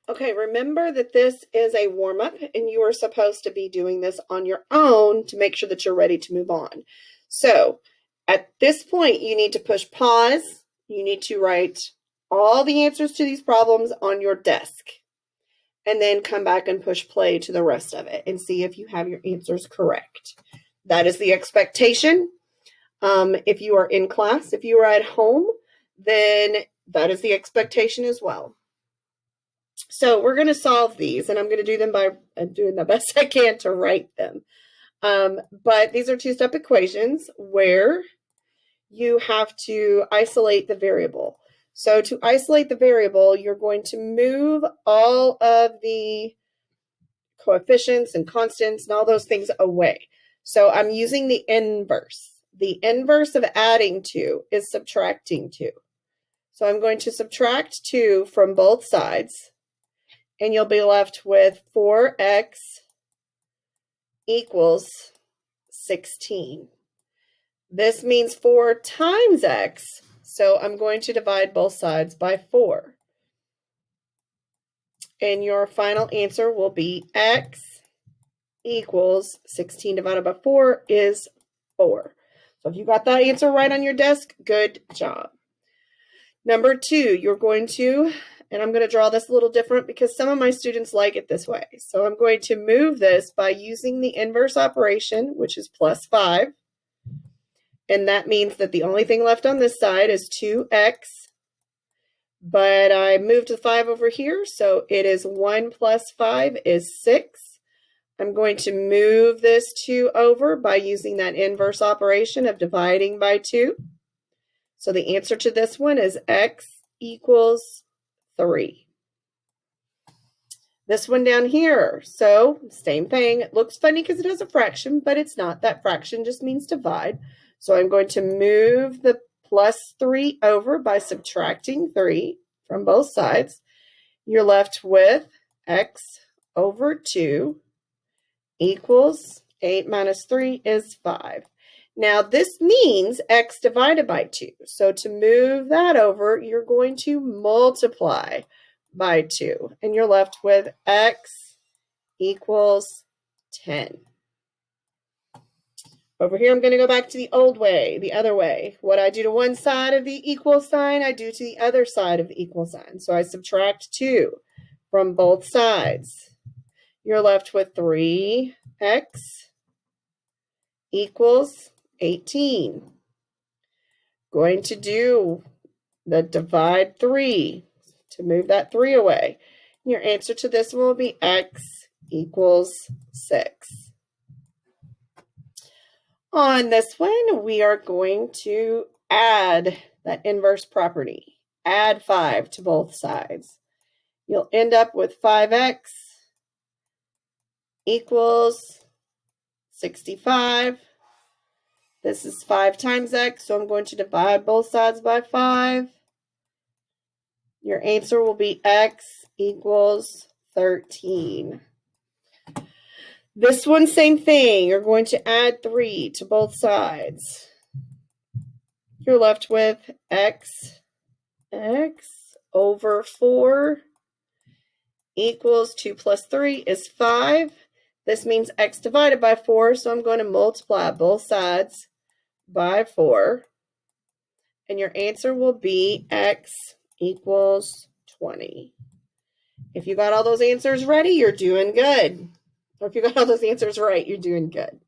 Okay, remember that this is a warm-up and you are supposed to be doing this on your own to make sure that you're ready to move on. So at this point, you need to push pause. You need to write all the answers to these problems on your desk and then come back and push play to the rest of it and see if you have your answers correct. That is the expectation. If you are in class, if you are at home, then that is the expectation as well. So we're going to solve these, and I'm going to do them by doing the best I can to write them. But these are two-step equations where you have to isolate the variable. So to isolate the variable, you're going to move all of the coefficients and constants and all those things away. So I'm using the inverse. The inverse of adding 2 is subtracting 2. So I'm going to subtract 2 from both sides, and you'll be left with 4x equals 16. This means 4 times x, so I'm going to divide both sides by 4. And your final answer will be x equals 16 divided by 4 is 4. So if you got that answer right on your desk, good job. Number 2, you're going to, and I'm going to draw this a little different because some of my students like it this way. So I'm going to move this by using the inverse operation, which is plus 5. And that means that the only thing left on this side is 2x. But I moved the 5 over here, so it is 1 plus 5 is 6. I'm going to move this 2 over by using that inverse operation of dividing by 2. So the answer to this one is x equals 3. This one down here, so same thing. It looks funny because it has a fraction, but it's not. That fraction just means divide. So I'm going to move the plus 3 over by subtracting 3 from both sides. You're left with x over 2 equals 8 minus 3 is 5. Now this means x divided by 2. So to move that over, you're going to multiply by 2. And you're left with x equals 10. Over here, I'm going to go back to the old way, the other way. What I do to one side of the equal sign, I do to the other side of the equal sign. So I subtract 2 from both sides. You're left with 3x equals 18. Going to do the divide 3 to move that 3 away. Your answer to this one will be x equals 6. On this one, we are going to add that inverse property. Add 5 to both sides. You'll end up with 5x equals 65. This is 5 times x, so I'm going to divide both sides by 5. Your answer will be x equals 13. This one, same thing. You're going to add 3 to both sides. You're left with x over 4 equals 2 plus 3 is 5. This means x divided by 4, so I'm going to multiply both sides by 4. And your answer will be x equals 20. If you got all those answers ready, you're doing good. Or if you got all those answers right, you're doing good.